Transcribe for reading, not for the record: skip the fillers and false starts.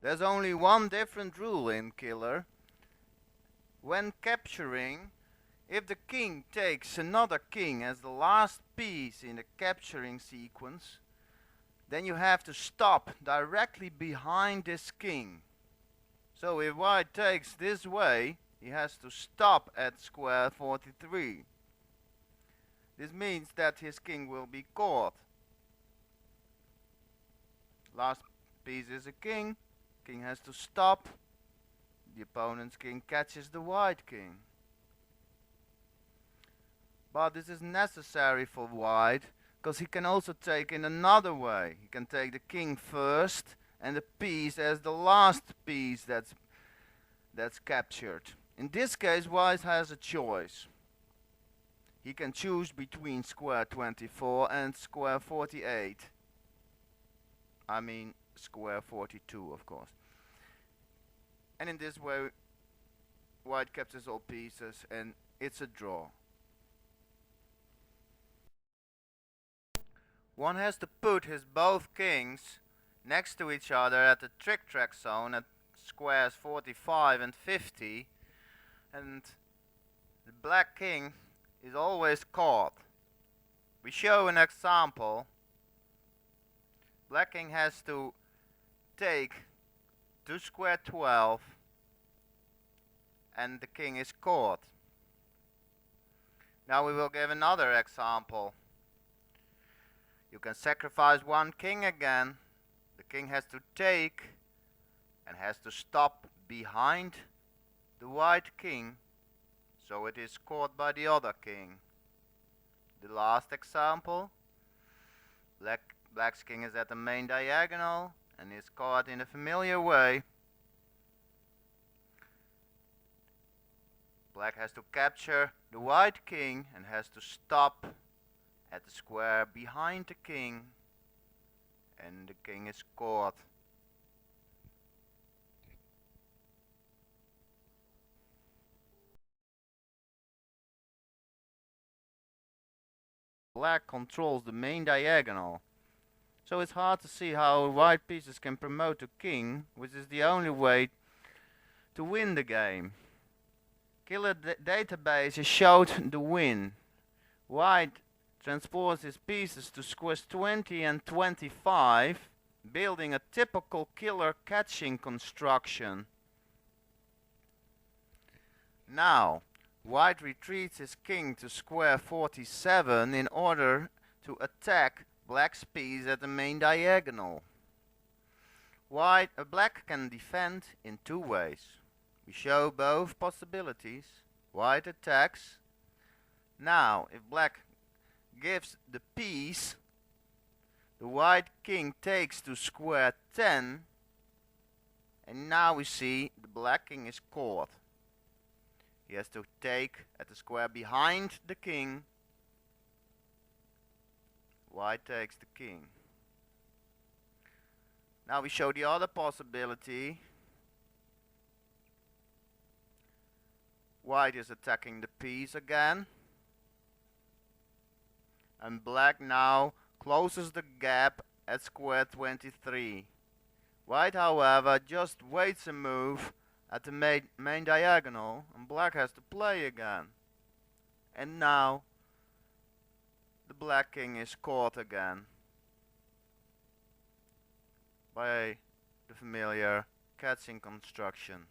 There's only one different rule in Killer. When capturing, if the king takes another king as the last piece in the capturing sequence, then you have to stop directly behind this king. So if white takes this way, he has to stop at square 43. This means that his king will be caught. Last piece is a king. King has to stop. The opponent's king catches the white king. But this is necessary for white, because he can also take in another way. He can take the king first and the piece as the last piece that's captured. In this case, white has a choice. He can choose between square 24 and square 48. I mean square 42, of course. And in this way, white captures all pieces and it's a draw. One has to put his both kings next to each other at the trick-track zone at squares 45 and 50, and the black king is always caught. We show an example. Black king has to take to square 12 and the king is caught. Now we will give another example. You can sacrifice one king again. The king has to take and has to stop behind the white king, so it is caught by the other king. The last example. Black's king is at the main diagonal and is caught in a familiar way. Black has to capture the white king and has to stop at the square behind the king, and the king is caught. Black controls the main diagonal, so it's hard to see how white pieces can promote the king, which is the only way to win the game. Killer database has showed the win. White transports his pieces to squares 20 and 25, building a typical killer catching construction. Now, white retreats his king to square 47 in order to attack black's piece at the main diagonal. Black can defend in two ways. We show both possibilities. White attacks. Now, if black gives the piece, the white king takes to square 10, and now we see the black king is caught. He has to take at the square behind the king. White takes the king. Now we show the other possibility. White is attacking the piece again. And black now closes the gap at square 23. White, however, just waits a move at the main diagonal, and black has to play again. And now the black king is caught again by the familiar catching construction.